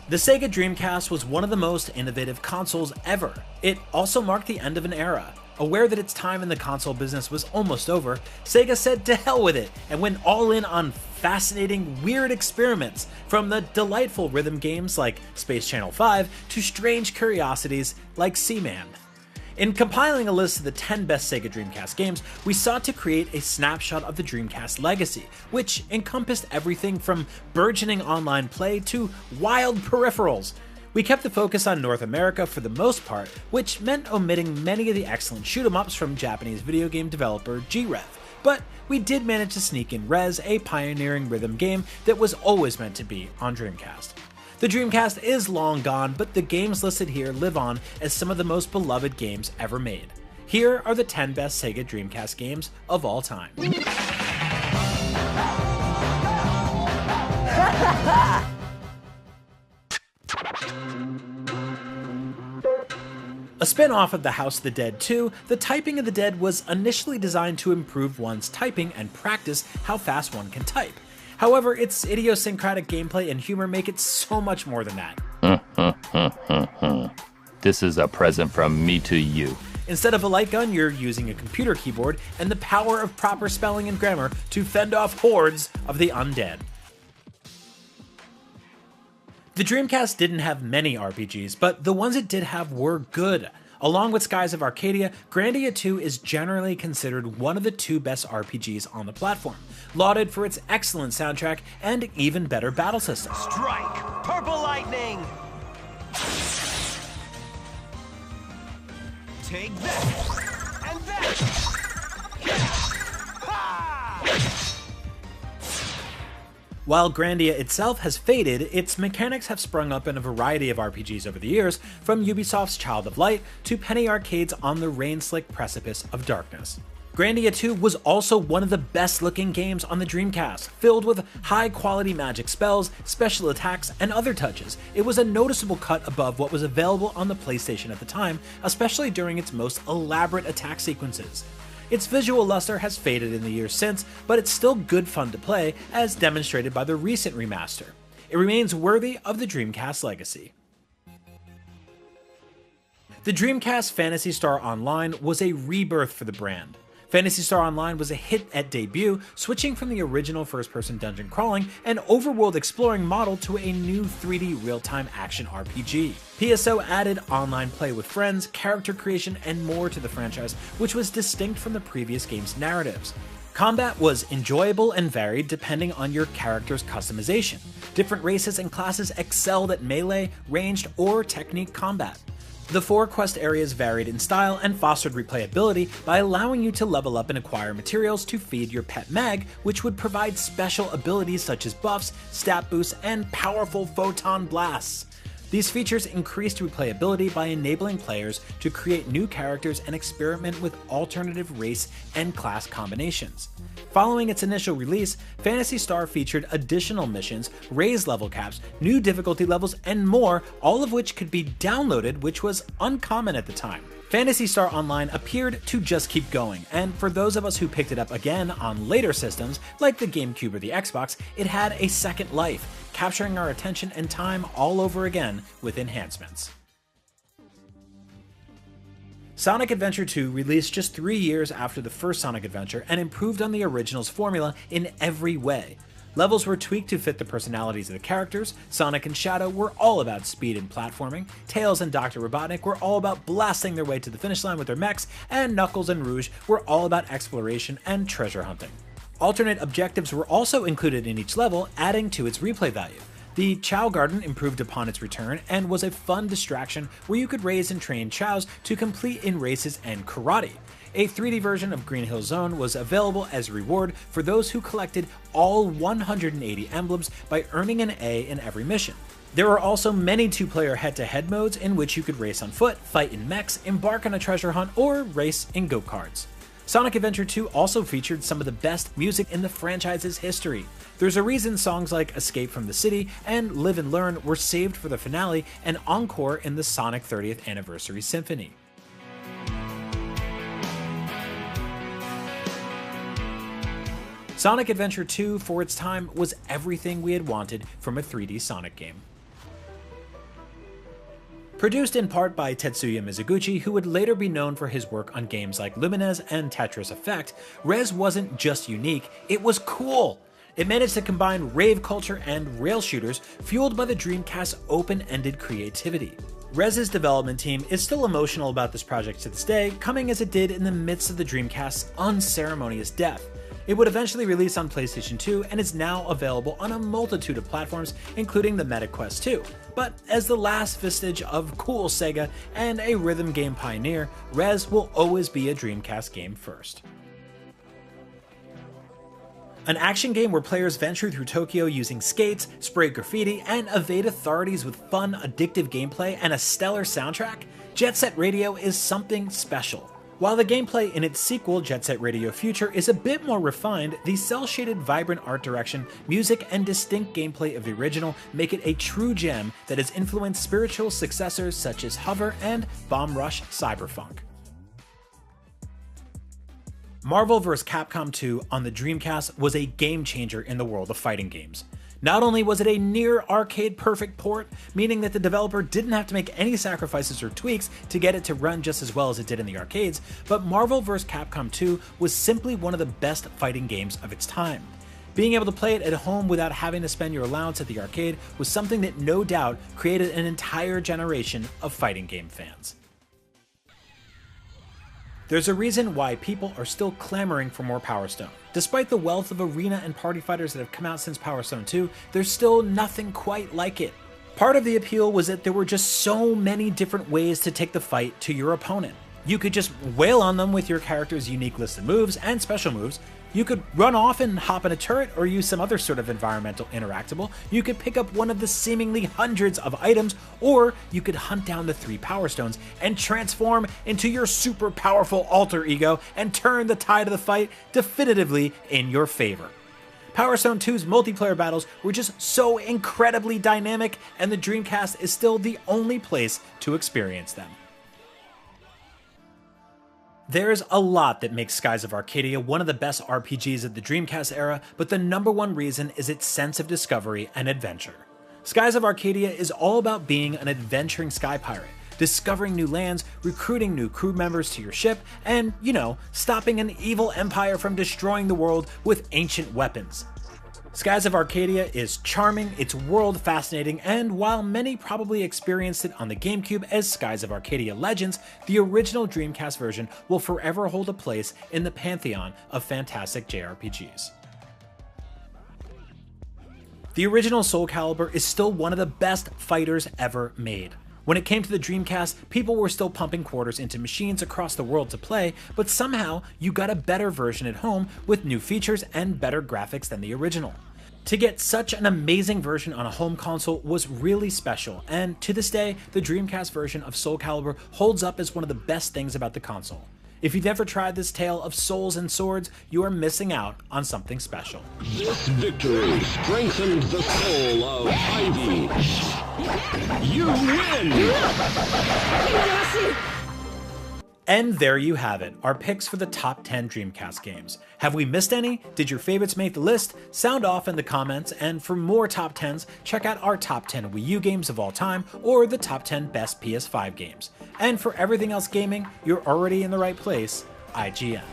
The Sega Dreamcast was one of the most innovative consoles ever. It also marked the end of an era. Aware that its time in the console business was almost over, Sega said to hell with it and went all in on fascinating, weird experiments, from the delightful rhythm games like Space Channel 5 to strange curiosities like Seaman. In compiling a list of the 10 best Sega Dreamcast games, we sought to create a snapshot of the Dreamcast legacy, which encompassed everything from burgeoning online play to wild peripherals. We kept the focus on North America for the most part, which meant omitting many of the excellent shoot-'em-ups from Japanese video game developer G-Rev, but we did manage to sneak in Rez, a pioneering rhythm game that was always meant to be on Dreamcast. The Dreamcast is long gone, but the games listed here live on as some of the most beloved games ever made. Here are the 10 best Sega Dreamcast games of all time. A spin-off of The House of the Dead 2, The Typing of the Dead was initially designed to improve one's typing and practice how fast one can type. However, its idiosyncratic gameplay and humor make it so much more than that. This is a present from me to you. Instead of a light gun, you're using a computer keyboard and the power of proper spelling and grammar to fend off hordes of the undead. The Dreamcast didn't have many RPGs, but the ones it did have were good. Along with Skies of Arcadia, Grandia 2 is generally considered one of the 2 best RPGs on the platform, lauded for its excellent soundtrack and even better battle system. Strike! Purple lightning! Take that! And that! Ha! While Grandia itself has faded, its mechanics have sprung up in a variety of RPGs over the years, from Ubisoft's Child of Light to Penny Arcade's On the Rain-Slick Precipice of Darkness. Grandia 2 was also one of the best looking games on the Dreamcast, filled with high-quality magic spells, special attacks, and other touches. It was a noticeable cut above what was available on the PlayStation at the time, especially during its most elaborate attack sequences. Its visual luster has faded in the years since, but it's still good fun to play, as demonstrated by the recent remaster. It remains worthy of the Dreamcast legacy. The Dreamcast Phantasy Star Online was a rebirth for the brand. Phantasy Star Online was a hit at debut, switching from the original first-person dungeon crawling and overworld exploring model to a new 3D real-time action RPG. PSO added online play with friends, character creation, and more to the franchise, which was distinct from the previous game's narratives. Combat was enjoyable and varied depending on your character's customization. Different races and classes excelled at melee, ranged, or technique combat. The 4 quest areas varied in style and fostered replayability by allowing you to level up and acquire materials to feed your pet mag, which would provide special abilities such as buffs, stat boosts, and powerful photon blasts. These features increased replayability by enabling players to create new characters and experiment with alternative race and class combinations. Following its initial release, Phantasy Star featured additional missions, raised level caps, new difficulty levels, and more, all of which could be downloaded, which was uncommon at the time. Phantasy Star Online appeared to just keep going, and for those of us who picked it up again on later systems, like the GameCube or the Xbox, it had a second life, capturing our attention and time all over again with enhancements. Sonic Adventure 2 released just 3 years after the first Sonic Adventure and improved on the original's formula in every way. Levels were tweaked to fit the personalities of the characters, Sonic and Shadow were all about speed and platforming, Tails and Dr. Robotnik were all about blasting their way to the finish line with their mechs, and Knuckles and Rouge were all about exploration and treasure hunting. Alternate objectives were also included in each level, adding to its replay value. The Chow Garden improved upon its return and was a fun distraction where you could raise and train chows to complete in races and karate. A 3D version of Green Hill Zone was available as a reward for those who collected all 180 emblems by earning an A in every mission. There were also many 2-player head-to-head modes in which you could race on foot, fight in mechs, embark on a treasure hunt, or race in go-karts. Sonic Adventure 2 also featured some of the best music in the franchise's history. There's a reason songs like Escape from the City and Live and Learn were saved for the finale and encore in the Sonic 30th Anniversary Symphony. Sonic Adventure 2, for its time, was everything we had wanted from a 3D Sonic game. Produced in part by Tetsuya Mizuguchi, who would later be known for his work on games like Lumines and Tetris Effect, Rez wasn't just unique, it was cool! It managed to combine rave culture and rail shooters, fueled by the Dreamcast's open-ended creativity. Rez's development team is still emotional about this project to this day, coming as it did in the midst of the Dreamcast's unceremonious death. It would eventually release on PlayStation 2 and is now available on a multitude of platforms, including the Meta Quest 2. But as the last vestige of cool Sega and a rhythm game pioneer, Rez will always be a Dreamcast game first. An action game where players venture through Tokyo using skates, spray graffiti, and evade authorities with fun, addictive gameplay and a stellar soundtrack, Jet Set Radio is something special. While the gameplay in its sequel, Jet Set Radio Future, is a bit more refined, the cel-shaded, vibrant art direction, music, and distinct gameplay of the original make it a true gem that has influenced spiritual successors such as Hover and Bomb Rush Cyberpunk. Marvel vs. Capcom 2 on the Dreamcast was a game changer in the world of fighting games. Not only was it a near arcade perfect port, meaning that the developer didn't have to make any sacrifices or tweaks to get it to run just as well as it did in the arcades, but Marvel vs. Capcom 2 was simply one of the best fighting games of its time. Being able to play it at home without having to spend your allowance at the arcade was something that no doubt created an entire generation of fighting game fans. There's a reason why people are still clamoring for more Power Stone. Despite the wealth of arena and party fighters that have come out since Power Stone 2, there's still nothing quite like it. Part of the appeal was that there were just so many different ways to take the fight to your opponent. You could just wail on them with your character's unique list of moves and special moves. You could run off and hop in a turret or use some other sort of environmental interactable. You could pick up one of the seemingly hundreds of items, or you could hunt down the 3 Power Stones and transform into your super powerful alter ego and turn the tide of the fight definitively in your favor. Power Stone 2's multiplayer battles were just so incredibly dynamic, and the Dreamcast is still the only place to experience them. There's a lot that makes Skies of Arcadia one of the best RPGs of the Dreamcast era, but the number one reason is its sense of discovery and adventure. Skies of Arcadia is all about being an adventuring sky pirate, discovering new lands, recruiting new crew members to your ship, and, stopping an evil empire from destroying the world with ancient weapons. Skies of Arcadia is charming, its world fascinating, and while many probably experienced it on the GameCube as Skies of Arcadia Legends, the original Dreamcast version will forever hold a place in the pantheon of fantastic JRPGs. The original Soul Calibur is still one of the best fighters ever made. When it came to the Dreamcast, people were still pumping quarters into machines across the world to play, but somehow you got a better version at home with new features and better graphics than the original. To get such an amazing version on a home console was really special, and to this day, the Dreamcast version of Soul Calibur holds up as one of the best things about the console. If you've never tried this tale of souls and swords, you are missing out on something special. This victory strengthened the soul of Ivy. You win! And there you have it, our picks for the top 10 Dreamcast games. Have we missed any? Did your favorites make the list? Sound off in the comments, and for more top 10s, check out our top 10 Wii U games of all time or the top 10 best PS5 games. And for everything else gaming, you're already in the right place, IGN.